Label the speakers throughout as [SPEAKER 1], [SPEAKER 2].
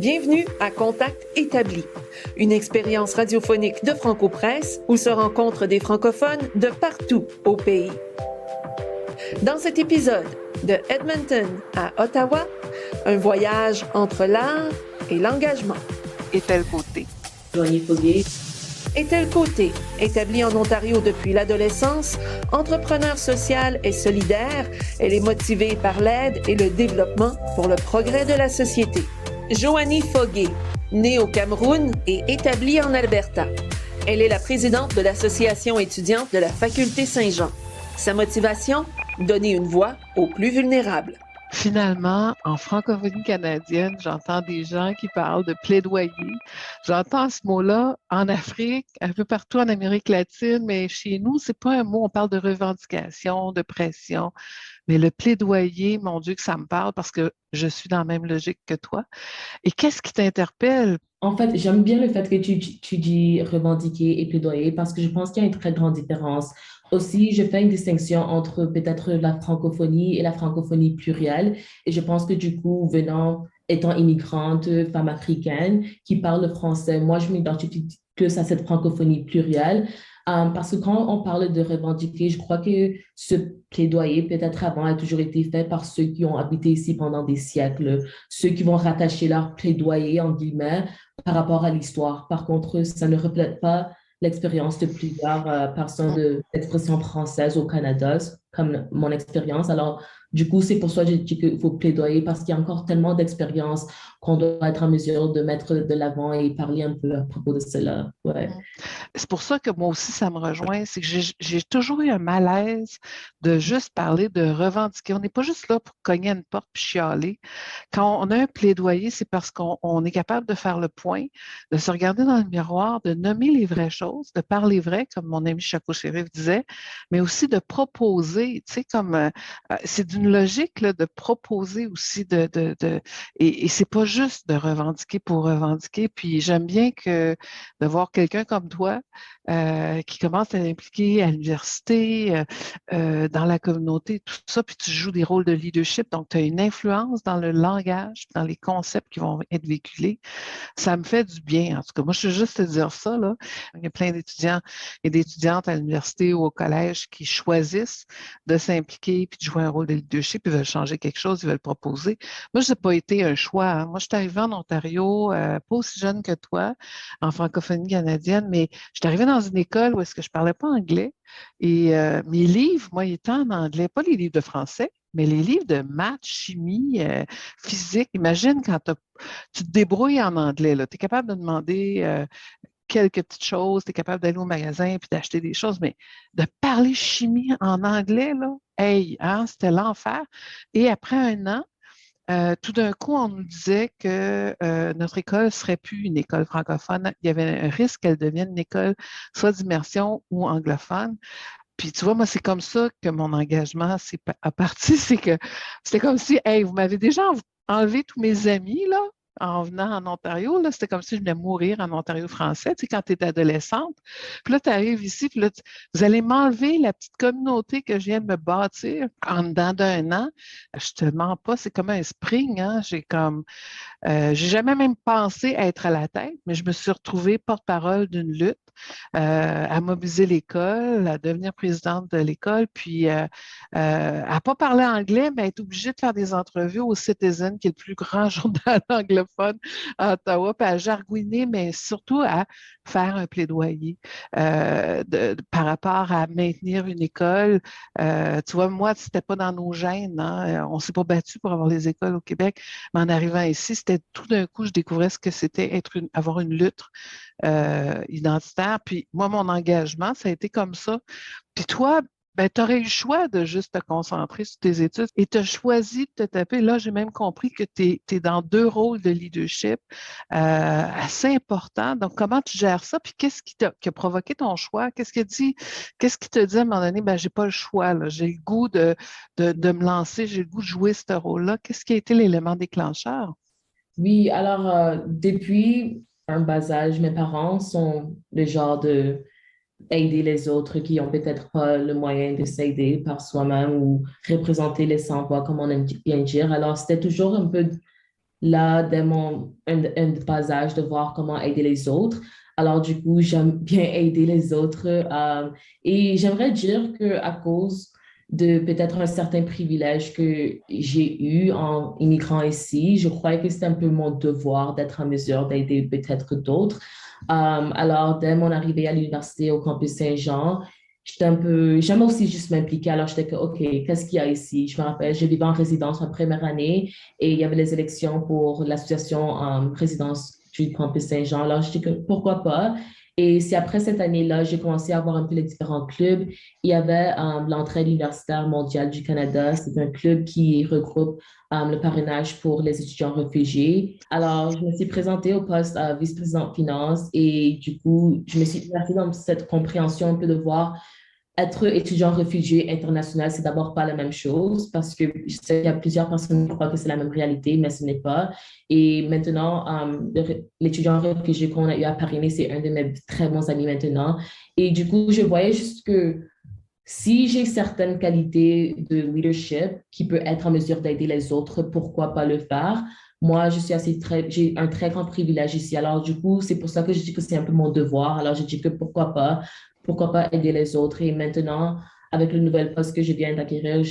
[SPEAKER 1] Bienvenue à Contact établi, une expérience radiophonique de Franco-Presse où se rencontrent des francophones de partout au pays. Dans cet épisode, de Edmonton à Ottawa, un voyage entre l'art et l'engagement.
[SPEAKER 2] Ethel Côté.
[SPEAKER 3] Joanie Foguet.
[SPEAKER 1] Ethel Côté, établie en Ontario depuis l'adolescence, entrepreneure sociale et solidaire, elle est motivée par l'aide et le développement pour le progrès de la société. Joanie Foguet, née au Cameroun et établie en Alberta. Elle est la présidente de l'association étudiante de la Faculté Saint-Jean. Sa motivation? Donner une voix aux plus vulnérables.
[SPEAKER 2] Finalement, en francophonie canadienne, j'entends des gens qui parlent de plaidoyer. J'entends ce mot-là en Afrique, un peu partout en Amérique latine, mais chez nous, c'est pas un mot. On parle de revendication, de pression. Mais le plaidoyer, mon Dieu, que ça me parle parce que je suis dans la même logique que toi. Et qu'est-ce qui t'interpelle?
[SPEAKER 3] En fait, j'aime bien le fait que tu dis revendiquer et plaidoyer parce que je pense qu'il y a une très grande différence. Aussi, je fais une distinction entre peut-être la francophonie et la francophonie plurielle. Et je pense que du coup, étant immigrante, femme africaine qui parle le français, moi, je m'identifie plus à cette francophonie plurielle. Parce que quand on parle de revendiquer, je crois que ce plaidoyer, peut-être avant, a toujours été fait par ceux qui ont habité ici pendant des siècles, ceux qui vont rattacher leur plaidoyer, en guillemets, par rapport à l'histoire. Par contre, ça ne reflète pas l'expérience de plusieurs personnes d'expression française au Canada, comme mon expérience. Alors, du coup, c'est pour ça que je dis qu'il faut plaidoyer parce qu'il y a encore tellement d'expériences qu'on doit être en mesure de mettre de l'avant et parler un peu à propos de cela. Ouais.
[SPEAKER 2] C'est pour ça que moi aussi, ça me rejoint. C'est que j'ai toujours eu un malaise de juste parler de revendiquer. On n'est pas juste là pour cogner à une porte puis chialer. Quand on a un plaidoyer, c'est parce qu'on est capable de faire le point, de se regarder dans le miroir, de nommer les vraies choses, de parler vrai, comme mon ami Chaco Chérif disait, mais aussi de proposer, tu sais, c'est d'une logique là, de proposer aussi et c'est pas juste de revendiquer pour revendiquer. Puis j'aime bien de voir quelqu'un comme toi qui commence à l'impliquer à l'université, dans la communauté, tout ça, puis tu joues des rôles de leadership, donc tu as une influence dans le langage, dans les concepts qui vont être véhiculés. Ça me fait du bien, en tout cas. Moi, je veux juste te dire ça, là. Il y a plein d'étudiants et d'étudiantes à l'université ou au collège qui choisissent de s'impliquer puis de jouer un rôle de leadership, ils veulent changer quelque chose, ils veulent proposer. Moi, je n'ai pas été un choix. Hein. Moi, je suis arrivée en Ontario, pas aussi jeune que toi, en francophonie canadienne, mais je suis arrivée dans une école où est-ce que je parlais pas anglais et mes livres, moi, ils étaient en anglais, pas les livres de français, mais les livres de maths, chimie, physique. Imagine quand tu te débrouilles en anglais, tu es capable de demander quelques petites choses, tu es capable d'aller au magasin et d'acheter des choses, mais de parler chimie en anglais, là, hey, hein, c'était l'enfer. Et après un an, tout d'un coup, on nous disait que notre école ne serait plus une école francophone. Il y avait un risque qu'elle devienne une école soit d'immersion ou anglophone. Puis tu vois, moi, c'est comme ça que mon engagement a parti. C'est que c'était comme si, hey, vous m'avez déjà enlevé tous mes amis, là, en venant en Ontario. Là, c'était comme si je venais mourir en Ontario français, tu sais, quand tu es adolescente. Puis là, tu arrives ici, puis là, vous allez m'enlever la petite communauté que je viens de me bâtir en dedans d'un an. Je te mens pas, c'est comme un spring, hein. J'ai jamais même pensé être à la tête, mais je me suis retrouvée porte-parole d'une lutte, à mobiliser l'école, à devenir présidente de l'école, puis à pas parler anglais, mais à être obligée de faire des entrevues au Citizen, qui est le plus grand journal anglophone à Ottawa, puis à jargouiner, mais surtout à faire un plaidoyer par rapport à maintenir une école. Tu vois, moi, c'était pas dans nos gènes, hein? On s'est pas battu pour avoir les écoles au Québec, mais en arrivant ici, c'était tout d'un coup, je découvrais ce que c'était avoir une lutte identitaire. Puis moi, mon engagement, ça a été comme ça. Puis toi, ben, tu aurais eu le choix de juste te concentrer sur tes études et tu as choisi de te taper. Là, j'ai même compris que tu es dans deux rôles de leadership assez importants. Donc, comment tu gères ça? Puis qu'est-ce qui a provoqué ton choix? Qu'est-ce qui te dit à un moment donné, ben, j'ai pas le choix, là. J'ai le goût de me lancer, j'ai le goût de jouer ce rôle-là. Qu'est-ce qui a été l'élément déclencheur?
[SPEAKER 3] Oui, alors, depuis un bas âge, mes parents sont le genre de aider les autres qui ont peut-être pas le moyen de s'aider par soi-même ou représenter les sans-voix, comme on aime bien dire. Alors, c'était toujours un peu là, dès un bas âge, de voir comment aider les autres. Alors, du coup, j'aime bien aider les autres. Et j'aimerais dire qu'à cause de peut-être un certain privilège que j'ai eu en immigrant ici, je crois que c'est un peu mon devoir d'être en mesure d'aider peut-être d'autres. Alors, dès mon arrivée à l'université au campus Saint-Jean, j'étais un peu, j'aime aussi juste m'impliquer. Alors, j'étais que, OK, qu'est-ce qu'il y a ici? Je me rappelle, je vivais en résidence en première année et il y avait les élections pour l'association résidence du campus Saint-Jean. Alors, je dis que pourquoi pas? Et c'est après cette année-là, j'ai commencé à voir un peu les différents clubs. Il y avait l'entraide universitaire mondiale du Canada. C'est un club qui regroupe le parrainage pour les étudiants réfugiés. Alors, je me suis présentée au poste de vice-présidente finance et du coup, je me suis placée dans cette compréhension un peu de voir être étudiant réfugié international, c'est d'abord pas la même chose parce que je sais qu'il y a plusieurs personnes qui croient que c'est la même réalité, mais ce n'est pas. Et maintenant, l'étudiant réfugié qu'on a eu à parrainer, c'est un de mes très bons amis maintenant. Et du coup, je voyais juste que si j'ai certaines qualités de leadership qui peut être en mesure d'aider les autres, pourquoi pas le faire? Moi, j'ai un très grand privilège ici. Alors, du coup, c'est pour ça que je dis que c'est un peu mon devoir. Alors, je dis que pourquoi pas aider les autres. Et maintenant, avec le nouvel poste que je viens d'acquérir,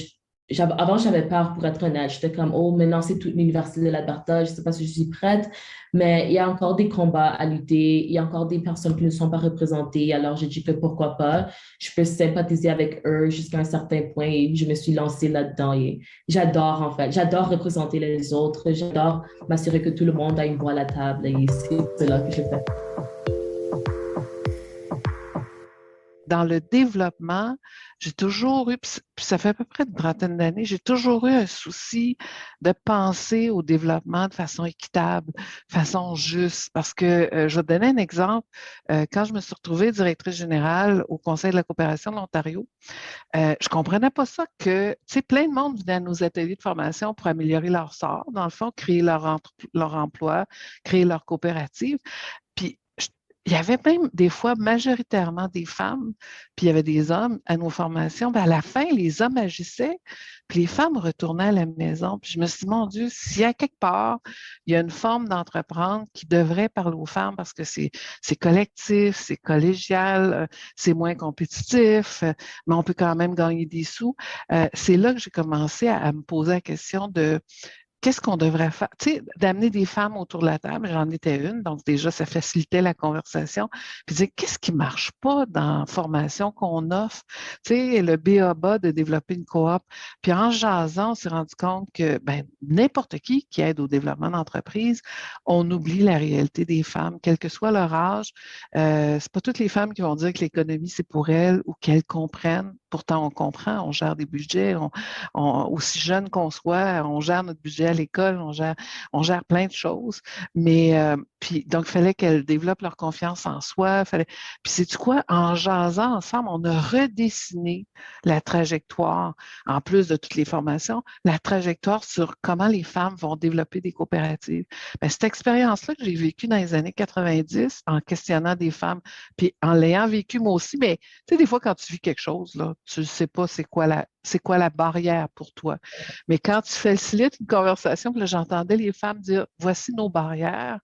[SPEAKER 3] avant, j'avais peur pour être honnête. J'étais comme, oh, maintenant, c'est toute l'Université de l'Alberta. Je ne sais pas si je suis prête, mais il y a encore des combats à lutter. Il y a encore des personnes qui ne sont pas représentées. Alors, je dis que pourquoi pas. Je peux sympathiser avec eux jusqu'à un certain point et je me suis lancée là-dedans. Et j'adore, en fait. J'adore représenter les autres. J'adore m'assurer que tout le monde a une voix à la table. Et c'est cela que je fais.
[SPEAKER 2] Dans le développement, j'ai toujours eu, puis ça fait à peu près une trentaine d'années, j'ai toujours eu un souci de penser au développement de façon équitable, de façon juste. Parce que, je vais te donner un exemple. Quand je me suis retrouvée directrice générale au Conseil de la coopération de l'Ontario, je comprenais pas ça que, tu sais, plein de monde venait à nos ateliers de formation pour améliorer leur sort, dans le fond, créer leur emploi, créer leur coopérative. Puis, il y avait même des fois majoritairement des femmes, puis il y avait des hommes à nos formations. Puis à la fin, les hommes agissaient, puis les femmes retournaient à la maison. Puis je me suis dit, mon Dieu, s'il y a quelque part, il y a une forme d'entreprendre qui devrait parler aux femmes parce que c'est collectif, c'est collégial, c'est moins compétitif, mais on peut quand même gagner des sous. C'est là que j'ai commencé à me poser la question de qu'est-ce qu'on devrait faire? Tu sais, d'amener des femmes autour de la table, j'en étais une, donc déjà, ça facilitait la conversation. Puis dire, qu'est-ce qui ne marche pas dans la formation qu'on offre? Tu sais, le B.A.B.A. de développer une coop. Puis en jasant, on s'est rendu compte que ben, n'importe qui aide au développement d'entreprise, on oublie la réalité des femmes, quel que soit leur âge. C'est pas toutes les femmes qui vont dire que l'économie, c'est pour elles ou qu'elles comprennent. Pourtant, on comprend, on gère des budgets, aussi jeune qu'on soit, on gère notre budget à l'école, on gère plein de choses. Mais puis donc, il fallait qu'elles développent leur confiance en soi. Puis c'est quoi? En jasant ensemble, on a redessiné la trajectoire, en plus de toutes les formations, la trajectoire sur comment les femmes vont développer des coopératives. Bien, cette expérience-là que j'ai vécue dans les années 90 en questionnant des femmes, puis en l'ayant vécu moi aussi, mais tu sais, des fois, quand tu vis quelque chose, là, tu ne sais pas c'est quoi la barrière pour toi. Mais quand tu facilites une conversation, puis là, j'entendais les femmes dire, voici nos barrières.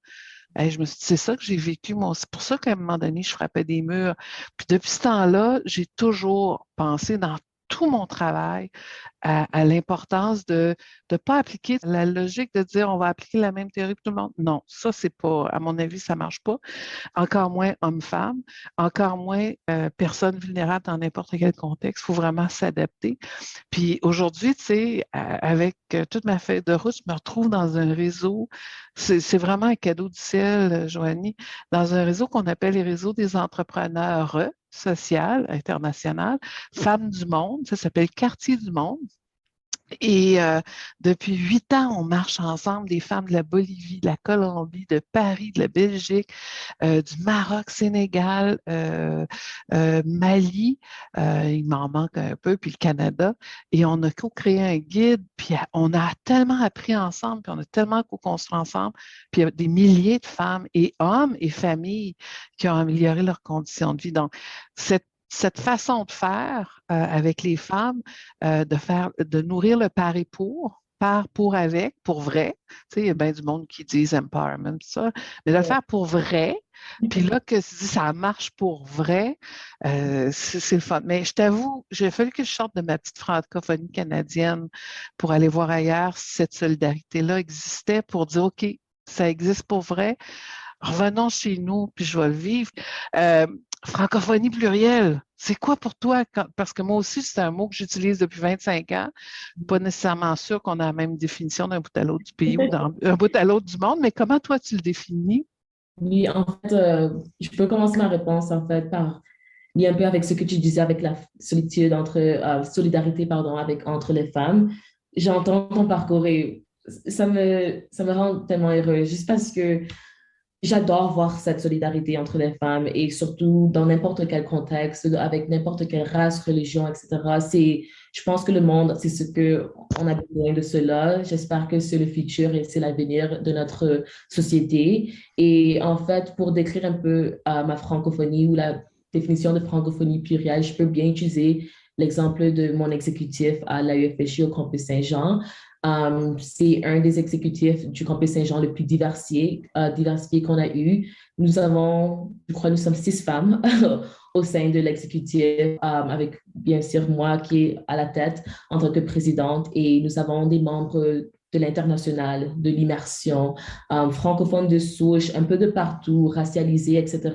[SPEAKER 2] Et je me suis dit, c'est ça que j'ai vécu, moi. C'est pour ça qu'à un moment donné, je frappais des murs. Puis depuis ce temps-là, j'ai toujours pensé dans tout mon travail à l'importance de ne pas appliquer la logique de dire on va appliquer la même théorie que tout le monde. Non, ça, c'est pas, à mon avis, ça ne marche pas. Encore moins homme-femme, encore moins personne vulnérable dans n'importe quel contexte. Il faut vraiment s'adapter. Puis aujourd'hui, tu sais, avec toute ma feuille de route, je me retrouve dans un réseau. C'est vraiment un cadeau du ciel, Joanie, dans un réseau qu'on appelle les réseaux des entrepreneurs social, international, Femmes du Monde, ça s'appelle Quartier du Monde. Et depuis 8 ans, on marche ensemble, des femmes de la Bolivie, de la Colombie, de Paris, de la Belgique, du Maroc, Sénégal, Mali, il m'en manque un peu, puis le Canada. Et on a co-créé un guide, puis on a tellement appris ensemble, puis on a tellement co-construit ensemble, puis il y a des milliers de femmes et hommes et familles qui ont amélioré leurs conditions de vie. Donc, cette façon de faire avec les femmes, de nourrir le par et pour, par, pour, avec, pour vrai. Tu sais, il y a bien du monde qui disent empowerment, ça, mais de le
[SPEAKER 3] Ouais.
[SPEAKER 2] faire pour vrai, puis là, que tu dis ça marche pour vrai, c'est le fun. Mais je t'avoue, j'ai fallu que je sorte de ma petite francophonie canadienne pour aller voir ailleurs si cette solidarité-là existait, pour dire, OK, ça existe pour vrai. Revenons chez nous, puis je vais le vivre. Euh, Francophonie plurielle, c'est quoi pour toi? Parce que moi aussi, c'est un mot que j'utilise depuis 25 ans. Pas nécessairement sûr qu'on a la même définition d'un bout à l'autre du pays ou d'un bout à l'autre du monde, mais comment toi tu le définis?
[SPEAKER 3] Oui, en fait, je peux commencer ma réponse en fait par lier un peu avec ce que tu disais avec la solitude entre solidarité pardon avec entre les femmes. J'entends ton parcours et ça me rend tellement heureuse juste parce que j'adore voir cette solidarité entre les femmes et surtout dans n'importe quel contexte, avec n'importe quelle race, religion, etc. Je pense que le monde, c'est ce que on a besoin de cela. J'espère que c'est le futur et c'est l'avenir de notre société. Et en fait, pour décrire un peu ma francophonie ou la définition de francophonie plurielle, je peux bien utiliser l'exemple de mon exécutif à l'AUFSJ au campus Saint-Jean. C'est un des exécutifs du campus Saint-Jean le plus diversifié qu'on a eu. Nous avons, je crois, nous sommes 6 femmes au sein de l'exécutif, avec bien sûr moi qui est à la tête en tant que présidente. Et nous avons des membres de l'international, de l'immersion, francophones de souche, un peu de partout, racialisés, etc.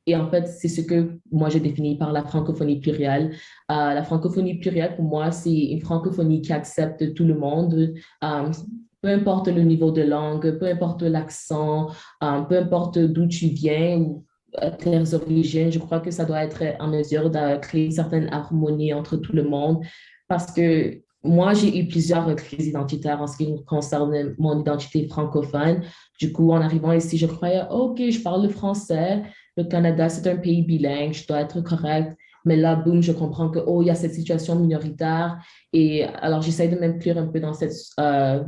[SPEAKER 3] Et en fait, c'est ce que moi j'ai défini par la francophonie plurielle. La francophonie plurielle, pour moi, c'est une francophonie qui accepte tout le monde, peu importe le niveau de langue, peu importe l'accent, peu importe d'où tu viens ou tes origines. Je crois que ça doit être en mesure de créer une certaine harmonie entre tout le monde parce que moi, j'ai eu plusieurs crises identitaires en ce qui concerne mon identité francophone. Du coup, en arrivant ici, je croyais, OK, je parle le français. Le Canada, c'est un pays bilingue, je dois être correcte. Mais là, boum, je comprends que, oh, il y a cette situation minoritaire. Et alors, j'essaie de m'inclure un peu dans cette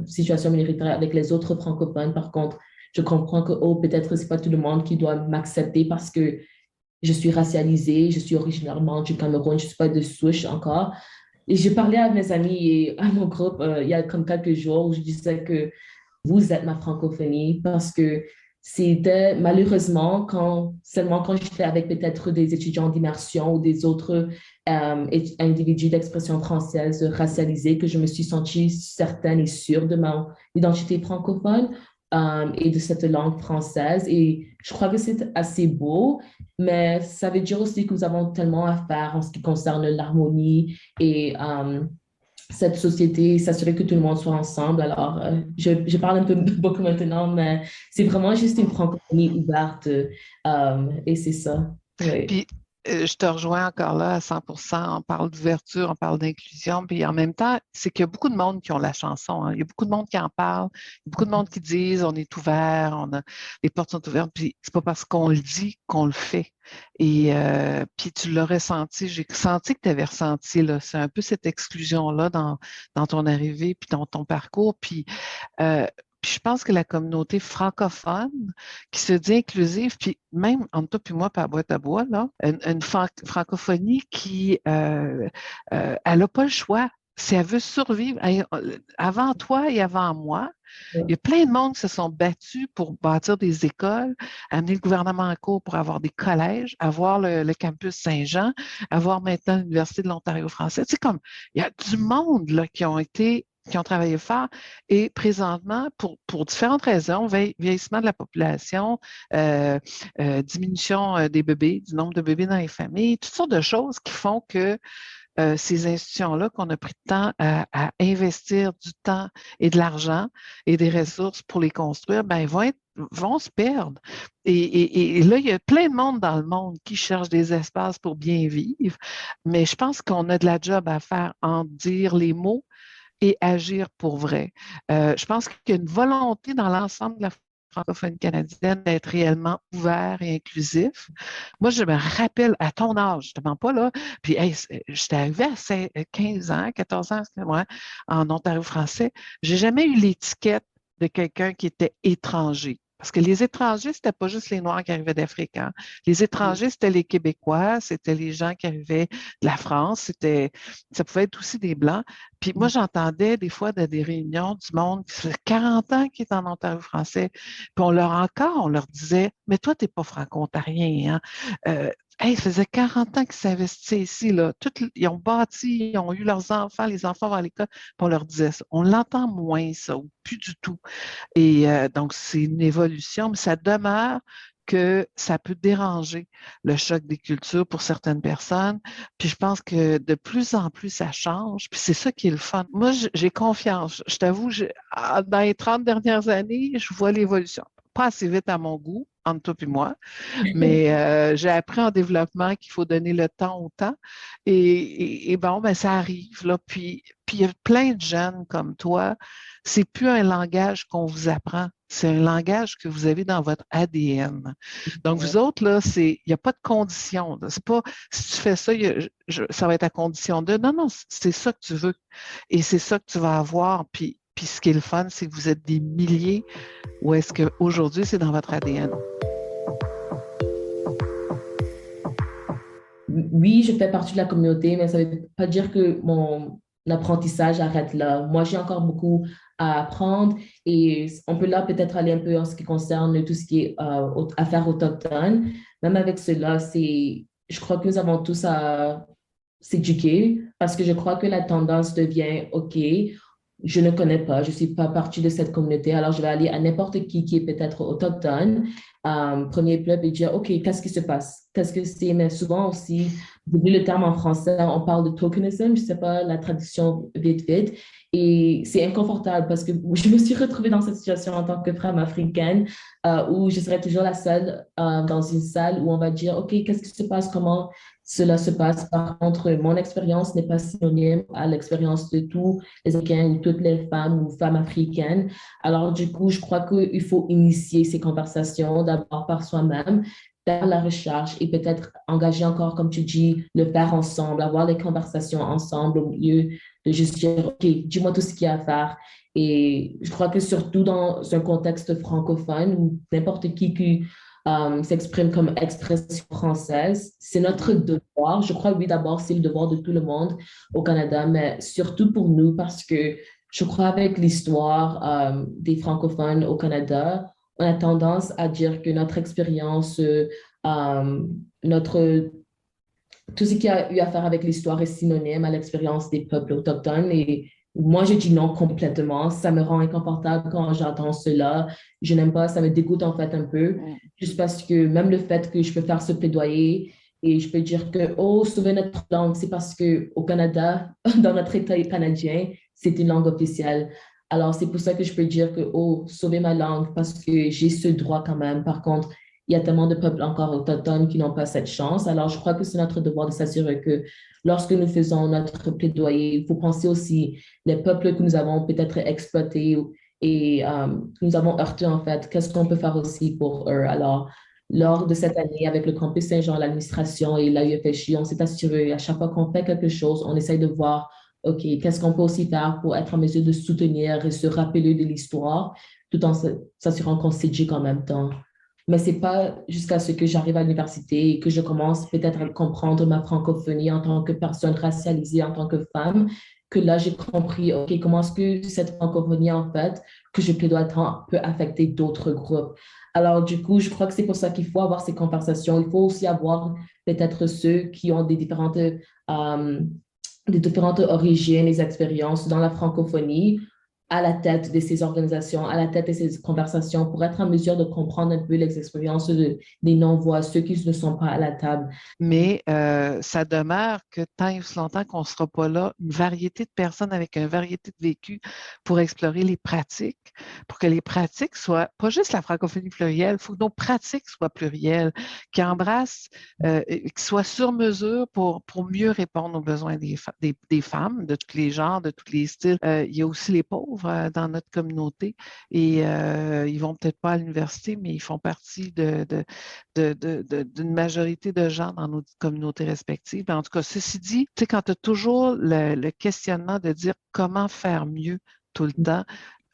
[SPEAKER 3] situation minoritaire avec les autres francophones. Par contre, je comprends que, oh, peut-être c'est pas tout le monde qui doit m'accepter parce que je suis racialisée, je suis originairement du Cameroun, je ne suis pas de souche encore. Et j'ai parlé à mes amis et à mon groupe il y a comme quelques jours où je disais que vous êtes ma francophonie parce que c'était malheureusement seulement quand j'étais avec peut-être des étudiants d'immersion ou des autres individus d'expression française racialisés que je me suis sentie certaine et sûre de mon identité francophone et de cette langue française. Et je crois que c'est assez beau, mais ça veut dire aussi que nous avons tellement à faire en ce qui concerne l'harmonie et cette société, s'assurer que tout le monde soit ensemble. Alors, je parle un peu beaucoup maintenant, mais c'est vraiment juste une francophonie ouverte et c'est ça. Oui.
[SPEAKER 2] Puis, je te rejoins encore là à 100%. On parle d'ouverture, on parle d'inclusion, puis en même temps, c'est qu'il y a beaucoup de monde qui ont la chanson, hein. Il y a beaucoup de monde qui en parle, il y a beaucoup de monde qui disent on est ouvert, les portes sont ouvertes, puis c'est pas parce qu'on le dit qu'on le fait. Et puis tu l'as ressenti, j'ai senti que tu avais ressenti, là, c'est un peu cette exclusion-là dans ton arrivée, puis dans ton parcours, puis je pense que la communauté francophone qui se dit inclusive, puis même entre toi puis moi, par boîte à bois, là, une francophonie qui, elle n'a pas le choix. Si elle veut survivre, avant toi et avant moi, il y a plein de monde qui se sont battus pour bâtir des écoles, amener le gouvernement en cours pour avoir des collèges, avoir le campus Saint-Jean, avoir maintenant l'Université de l'Ontario français. Tu sais, comme, il y a du monde là, qui ont travaillé fort et présentement, pour différentes raisons, vieillissement de la population, diminution des bébés, du nombre de bébés dans les familles, toutes sortes de choses qui font que ces institutions-là qu'on a pris de temps à investir du temps et de l'argent et des ressources pour les construire, ben, vont se perdre. Et là, il y a plein de monde dans le monde qui cherche des espaces pour bien vivre, mais je pense qu'on a de la job à faire en dire les mots et agir pour vrai. Je pense qu'il y a une volonté dans l'ensemble de la francophonie canadienne d'être réellement ouvert et inclusif. Moi, je me rappelle à ton âge, je ne te mens pas là, puis hey, j'étais arrivée à 15 ans, 14 ans, ouais, en Ontario français. Je n'ai jamais eu l'étiquette de quelqu'un qui était étranger. Parce que les étrangers, c'était pas juste les Noirs qui arrivaient d'Afrique, hein. Les étrangers, c'était les Québécois, c'était les gens qui arrivaient de la France, ça pouvait être aussi des Blancs. Puis moi, j'entendais des fois dans des réunions du monde qui fait 40 ans qui est en Ontario français, puis on leur disait, mais toi, t'es pas franco-ontarien, hein. Hey, ça faisait 40 ans qu'ils s'investissaient ici, là. Ils ont bâti, ils ont eu leurs enfants, les enfants vont à l'école, puis on leur disait ça. On l'entend moins, ça, ou plus du tout. Et donc, c'est une évolution, mais ça demeure que ça peut déranger le choc des cultures pour certaines personnes. Puis je pense que de plus en plus, ça change. Puis c'est ça qui est le fun. Moi, j'ai confiance. Je t'avoue, dans les 30 dernières années, je vois l'évolution. Pas assez vite à mon goût, entre toi et moi, mais j'ai appris en développement qu'il faut donner le temps au temps. Et bon, ben, ça arrive, là. Puis il y a plein de jeunes comme toi. C'est plus un langage qu'on vous apprend. C'est un langage que vous avez dans votre ADN. Donc, vous autres, là, il n'y a pas de condition. C'est pas, si tu fais ça, ça va être à condition de. Non, non, c'est ça que tu veux. Et c'est ça que tu vas avoir. Puis ce qui est le fun, c'est que vous êtes des milliers, ou est-ce qu'aujourd'hui, c'est dans votre ADN?
[SPEAKER 3] Oui, je fais partie de la communauté, mais ça ne veut pas dire que mon apprentissage arrête là. Moi, j'ai encore beaucoup à apprendre et on peut là peut-être aller un peu en ce qui concerne tout ce qui est affaires autochtones. Même avec cela, je crois que nous avons tous à s'éduquer parce que je crois que la tendance devient, OK, je ne connais pas, je ne suis pas partie de cette communauté, alors je vais aller à n'importe qui est peut-être autochtone, premier club et dire, OK, qu'est-ce qui se passe? Qu'est-ce que c'est? Mais souvent aussi, j'oublie le terme en français, on parle de tokenism, je ne sais pas la traduction vite, et c'est inconfortable parce que je me suis retrouvée dans cette situation en tant que femme africaine où je serais toujours la seule dans une salle où on va dire, OK, qu'est-ce qui se passe? Comment cela se passe? Par contre, mon expérience n'est pas synonyme à l'expérience de tous les Africains ou toutes les femmes ou femmes africaines. Alors, du coup, je crois qu'il faut initier ces conversations d'abord par soi-même, faire la recherche et peut-être engager encore, comme tu dis, le faire ensemble, avoir les conversations ensemble au lieu de juste dire, OK, dis-moi tout ce qu'il y a à faire. Et je crois que surtout dans un contexte francophone où n'importe qui s'exprime comme expression française, c'est notre devoir. Je crois, oui, d'abord, c'est le devoir de tout le monde au Canada, mais surtout pour nous parce que je crois avec l'histoire des francophones au Canada, on a tendance à dire que notre expérience, notre tout ce qui a eu à faire avec l'histoire est synonyme à l'expérience des peuples autochtones. Et moi, je dis non complètement. Ça me rend inconfortable quand j'entends cela. Je n'aime pas, ça me dégoûte en fait un peu. Juste parce que même le fait que je peux faire ce plaidoyer et je peux dire que, oh, sauver notre langue, c'est parce qu'au Canada, dans notre État canadien, c'est une langue officielle. Alors, c'est pour ça que je peux dire que, oh, sauver ma langue parce que j'ai ce droit quand même. Par contre, il y a tellement de peuples encore autochtones qui n'ont pas cette chance. Alors, je crois que c'est notre devoir de s'assurer que lorsque nous faisons notre plaidoyer, il faut penser aussi les peuples que nous avons peut-être exploités et que nous avons heurtés, en fait. Qu'est-ce qu'on peut faire aussi pour eux? Alors, lors de cette année, avec le Campus Saint-Jean, l'administration et l'AUFHI, on s'est assuré, à chaque fois qu'on fait quelque chose, on essaye de voir, OK, qu'est-ce qu'on peut aussi faire pour être en mesure de soutenir et se rappeler de l'histoire, tout en s'assurant qu'on s'éduque en même temps. Mais ce n'est pas jusqu'à ce que j'arrive à l'université et que je commence peut-être à comprendre ma francophonie en tant que personne racialisée, en tant que femme, que là, j'ai compris, OK, comment est-ce que cette francophonie, en fait, que je plaidoie tant, peut affecter d'autres groupes. Alors, du coup, je crois que c'est pour ça qu'il faut avoir ces conversations. Il faut aussi avoir peut-être ceux qui ont des différentes origines, les expériences dans la francophonie à la tête de ces organisations, à la tête de ces conversations pour être en mesure de comprendre un peu les expériences des non-voix, ceux qui ne sont pas à la table.
[SPEAKER 2] Mais ça demeure que tant et aussi longtemps qu'on ne sera pas là, une variété de personnes avec une variété de vécus pour explorer les pratiques, pour que les pratiques soient, pas juste la francophonie plurielle, il faut que nos pratiques soient plurielles, qui embrassent, qui soient sur mesure pour mieux répondre aux besoins des femmes, de tous les genres, de tous les styles. Il y a aussi les pauvres dans notre communauté et ils vont peut-être pas à l'université, mais ils font partie d'une majorité de gens dans nos communautés respectives. En tout cas, ceci dit, tu sais, quand tu as toujours le questionnement de dire comment faire mieux tout le temps,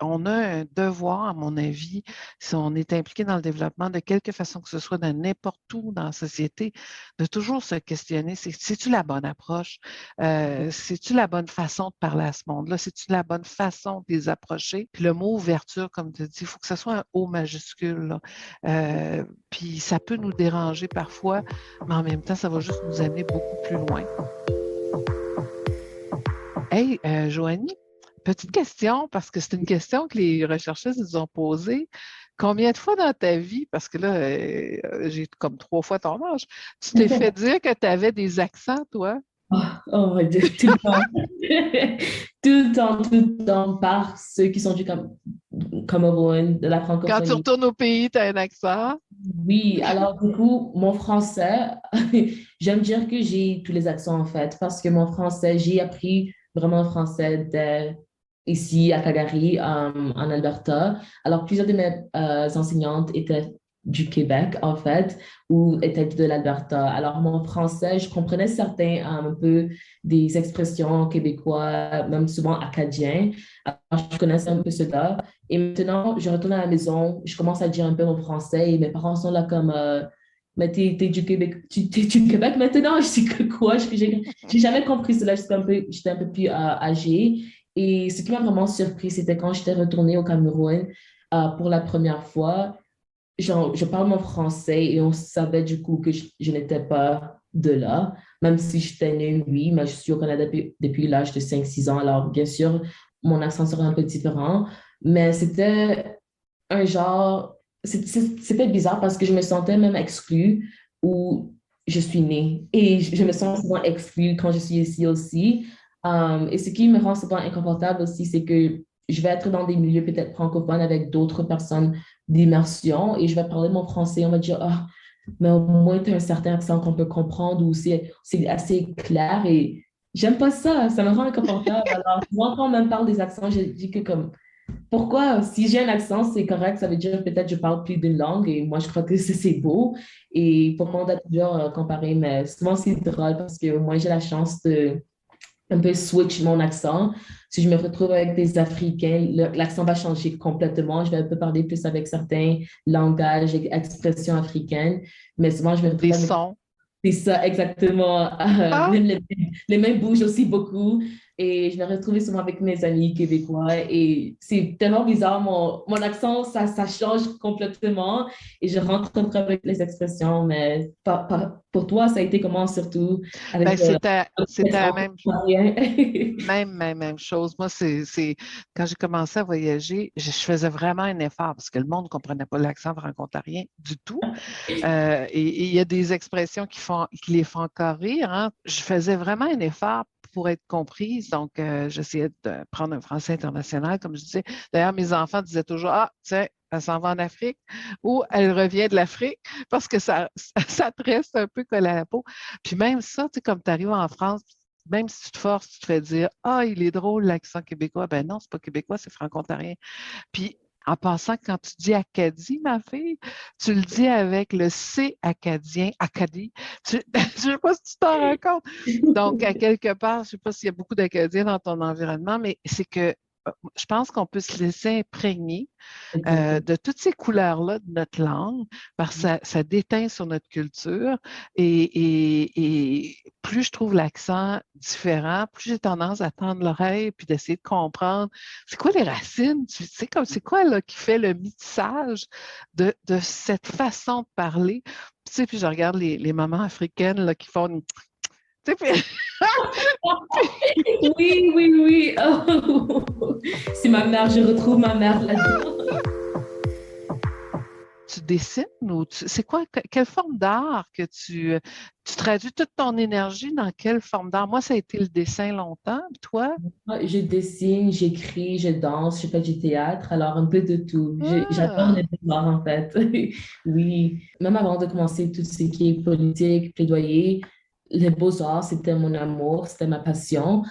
[SPEAKER 2] on a un devoir, à mon avis, si on est impliqué dans le développement, de quelque façon que ce soit de n'importe où dans la société, de toujours se questionner, c'est-tu la bonne approche? C'est-tu la bonne façon de parler à ce monde-là? C'est-tu la bonne façon de les approcher? Puis le mot ouverture, comme tu dis, il faut que ce soit un O majuscule, là. Puis ça peut nous déranger parfois, mais en même temps, ça va juste nous amener beaucoup plus loin. Hey, Joanie, petite question, parce que c'est une question que les recherchistes nous ont posée. Combien de fois dans ta vie, parce que là, j'ai comme 3 fois ton âge, tu t'es fait dire que tu avais des accents, toi?
[SPEAKER 3] Oh mon Dieu, tout le temps. Tout le temps, par ceux qui sont du Cameroun, de la
[SPEAKER 2] Quand tu
[SPEAKER 3] francophonie.
[SPEAKER 2] retournes au pays, tu as un accent?
[SPEAKER 3] Oui, alors du coup, mon français, j'aime dire que j'ai tous les accents en fait, parce que mon français, j'ai appris vraiment le français ici à Calgary, en Alberta. Alors, plusieurs de mes enseignantes étaient du Québec, en fait, ou étaient de l'Alberta. Alors, mon français, je comprenais certains un peu des expressions québécois, même souvent acadiens. Alors, je connaissais un peu cela. Et maintenant, je retourne à la maison, je commence à dire un peu mon français et mes parents sont là comme mais t'es du Québec, t'es du Québec maintenant? Je dis que quoi? J'ai jamais compris cela, j'étais un peu plus âgée. Et ce qui m'a vraiment surpris, c'était quand j'étais retournée au Cameroun pour la première fois. Genre, je parle mon français et on savait du coup que je n'étais pas de là. Même si j'étais née, oui, mais je suis au Canada depuis l'âge de 5 6 ans. Alors, bien sûr, mon accent serait un peu différent. Mais c'était un genre, c'était bizarre parce que je me sentais même exclue où je suis née. Et je me sens souvent exclue quand je suis ici aussi. Et ce qui me rend souvent inconfortable aussi, c'est que je vais être dans des milieux peut-être francophones avec d'autres personnes d'immersion et je vais parler mon français. On va dire, ah, mais au moins tu as un certain accent qu'on peut comprendre ou c'est assez clair et j'aime pas ça, ça me rend inconfortable. Alors, moi, quand on me parle des accents, je dis que comme pourquoi? Si j'ai un accent, c'est correct, ça veut dire peut-être que je parle plus d'une langue et moi je crois que c'est beau. Et pourquoi on doit toujours comparer, mais souvent c'est drôle parce que moi j'ai la chance de un peu switch mon accent. Si je me retrouve avec des Africains, l'accent va changer complètement. Je vais un peu parler plus avec certains langages et expressions africaines, mais souvent je me retrouve
[SPEAKER 2] Des
[SPEAKER 3] avec
[SPEAKER 2] sons.
[SPEAKER 3] c'est ça, exactement.
[SPEAKER 2] Ah!
[SPEAKER 3] Même les mains bougent aussi beaucoup. Et je me retrouve souvent avec mes amis québécois. Et c'est tellement bizarre. Mon accent, ça change complètement. Et je rentre un peu avec les expressions. Mais pour toi, ça a été comment, surtout
[SPEAKER 2] Ben,
[SPEAKER 3] avec
[SPEAKER 2] c'était la même
[SPEAKER 3] rien?
[SPEAKER 2] Même chose. Moi, quand j'ai commencé à voyager, je faisais vraiment un effort parce que le monde ne comprenait pas l'accent franco-ontarien du tout. Et il y a des expressions qui les font encore rire, hein. Je faisais vraiment un effort pour être comprise. Donc, j'essayais de prendre un français international, comme je disais. D'ailleurs, mes enfants disaient toujours, ah, tiens, elle s'en va en Afrique ou elle revient de l'Afrique parce que ça te reste un peu collé à la peau. Puis même ça, tu sais, comme tu arrives en France, même si tu te forces, tu te fais dire, ah, il est drôle l'accent québécois. Ben non, c'est pas québécois, c'est franco-ontarien. Puis en passant, quand tu dis Acadie, ma fille, tu le dis avec le C acadien, Acadie. Je ne sais pas si tu t'en rends compte. Donc, à quelque part, je ne sais pas s'il y a beaucoup d'Acadiens dans ton environnement, mais c'est que je pense qu'on peut se laisser imprégner de toutes ces couleurs-là de notre langue, parce que ça déteint sur notre culture. Et plus je trouve l'accent différent, plus j'ai tendance à tendre l'oreille puis d'essayer de comprendre c'est quoi les racines, tu sais, comme c'est quoi là, qui fait le métissage de cette façon de parler. Tu sais, puis je regarde les mamans africaines là, qui font une... Tu sais, puis...
[SPEAKER 3] Oui, oui, oui. Oh. C'est ma mère, je retrouve ma mère là-dedans.
[SPEAKER 2] Tu dessines ou c'est quoi, quelle forme d'art que tu traduis toute ton énergie dans quelle forme d'art? Moi, ça a été le dessin longtemps, puis toi?
[SPEAKER 3] Je dessine, j'écris, je danse, je fais du théâtre, alors un peu de tout. J'adore
[SPEAKER 2] Ah,
[SPEAKER 3] les arts en fait. Oui, même avant de commencer tout ce qui est politique, plaidoyer, les beaux-arts, c'était mon amour, c'était ma passion.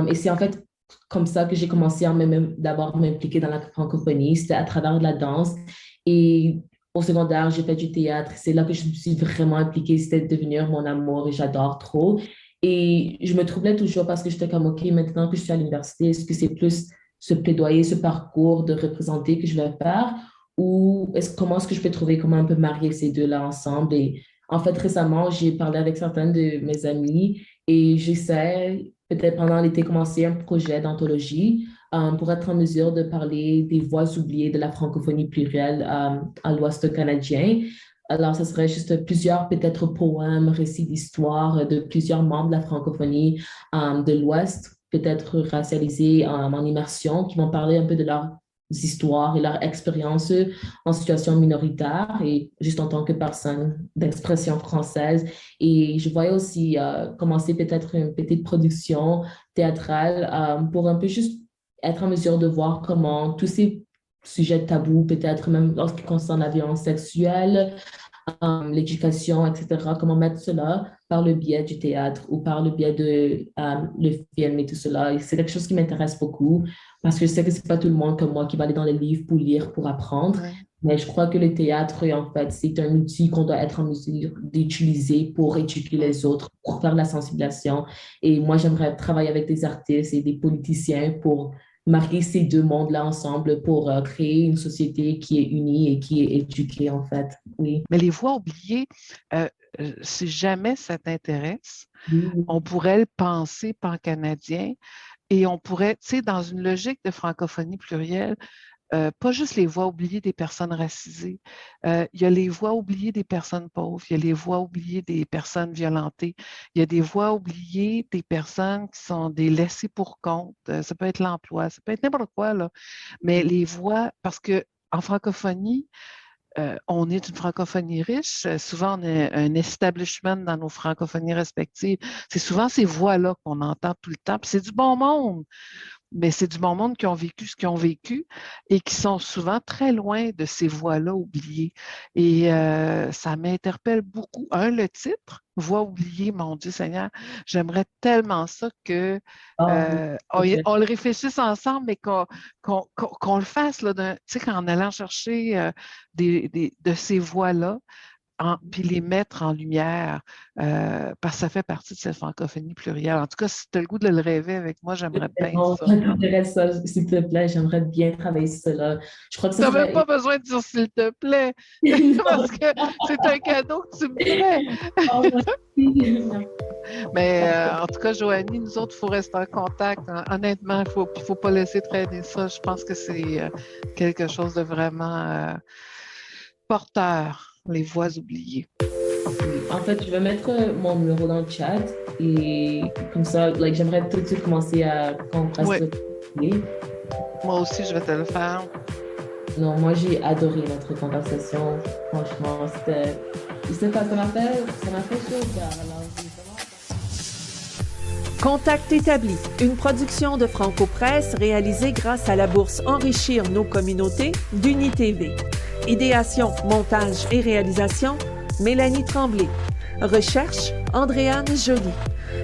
[SPEAKER 3] Et c'est en fait comme ça que j'ai commencé à d'abord m'impliquer dans la francophonie, c'était à travers de la danse. Et au secondaire, j'ai fait du théâtre. C'est là que je me suis vraiment impliquée. C'était devenir mon amour et j'adore trop. Et je me troublais toujours parce que j'étais comme, OK, maintenant que je suis à l'université, est-ce que c'est plus ce plaidoyer, ce parcours de représenter que je vais faire, ou comment est-ce que je peux trouver comment on peut marier ces deux-là ensemble? Et en fait, récemment, j'ai parlé avec certains de mes amis et j'essaie, peut-être pendant l'été, commencer un projet d'anthologie pour être en mesure de parler des voix oubliées de la francophonie plurielle à l'Ouest canadien. Alors, ce serait juste plusieurs, peut-être, poèmes, récits d'histoire de plusieurs membres de la francophonie de l'Ouest, peut-être racialisés en immersion, qui vont parler un peu de leurs histoires et leur expérience en situation minoritaire et juste en tant que personne d'expression française. Et je voyais aussi commencer peut-être une petite production théâtrale pour un peu juste être en mesure de voir comment tous ces sujets tabous, peut-être même lorsqu'il concerne la violence sexuelle, l'éducation, etc., comment mettre cela par le biais du théâtre ou par le biais de le film et tout cela. Et c'est quelque chose qui m'intéresse beaucoup parce que je sais que c'est pas tout le monde comme moi qui va aller dans les livres pour lire, pour apprendre.
[SPEAKER 2] Ouais.
[SPEAKER 3] Mais je crois que le théâtre, en fait, c'est un outil qu'on doit être en mesure d'utiliser pour éduquer les autres, pour faire de la sensibilisation. Et moi, j'aimerais travailler avec des artistes et des politiciens pour marier ces deux mondes-là ensemble pour créer une société qui est unie et qui est éduquée, en fait. Oui.
[SPEAKER 2] Mais les voix oubliées, si jamais ça t'intéresse,
[SPEAKER 3] Oui.
[SPEAKER 2] on pourrait le penser pan-canadien et on pourrait, tu sais, dans une logique de francophonie plurielle, pas juste les voix oubliées des personnes racisées, il y a les voix oubliées des personnes pauvres, il y a les voix oubliées des personnes violentées, il y a des voix oubliées des personnes qui sont des laissés pour compte, ça peut être l'emploi, ça peut être n'importe quoi, là. Mais les voix, parce qu'en francophonie, on est une francophonie riche. Souvent, on a un establishment dans nos francophonies respectives. C'est souvent ces voix-là qu'on entend tout le temps. Puis c'est du bon monde, mais c'est du bon monde qui ont vécu ce qu'ils ont vécu et qui sont souvent très loin de ces voix-là oubliées. Et ça m'interpelle beaucoup. Le titre, Voix oubliées, mon Dieu Seigneur, j'aimerais tellement ça que on le réfléchisse ensemble, mais qu'on le fasse, là, tu sais, en allant chercher de ces voix-là, puis les mettre en lumière, parce que ça fait partie de cette francophonie plurielle. En tout cas, si tu as le goût de le rêver avec moi, j'aimerais bien ça.
[SPEAKER 3] M'intéresse ça, s'il te plaît, j'aimerais bien travailler sur cela. Je crois que
[SPEAKER 2] tu n'as même pas besoin de dire s'il te plaît, parce que c'est un cadeau que tu me fais. Mais en tout cas, Joanie, nous autres, il faut rester en contact. Honnêtement, il ne faut pas laisser traîner ça. Je pense que c'est quelque chose de vraiment porteur. Les voix oubliées.
[SPEAKER 3] En fait, je vais mettre mon numéro dans le chat et comme ça, j'aimerais tout de suite commencer à qu'on fasse le...
[SPEAKER 2] Moi aussi, je vais te le faire.
[SPEAKER 3] Non, moi, j'ai adoré notre conversation. Franchement, je sais pas, ça m'a fait chaud au cœur.
[SPEAKER 1] Contact établi, une production de Franco Presse réalisée grâce à la bourse Enrichir nos communautés d'UniTV. Idéation, montage et réalisation, Mélanie Tremblay. Recherche, Andréane Joly.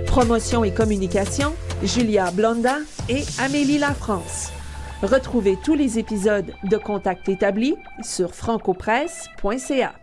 [SPEAKER 1] Promotion et communication, Julia Blonda et Amélie Lafrance. Retrouvez tous les épisodes de Contact établi sur francopresse.ca.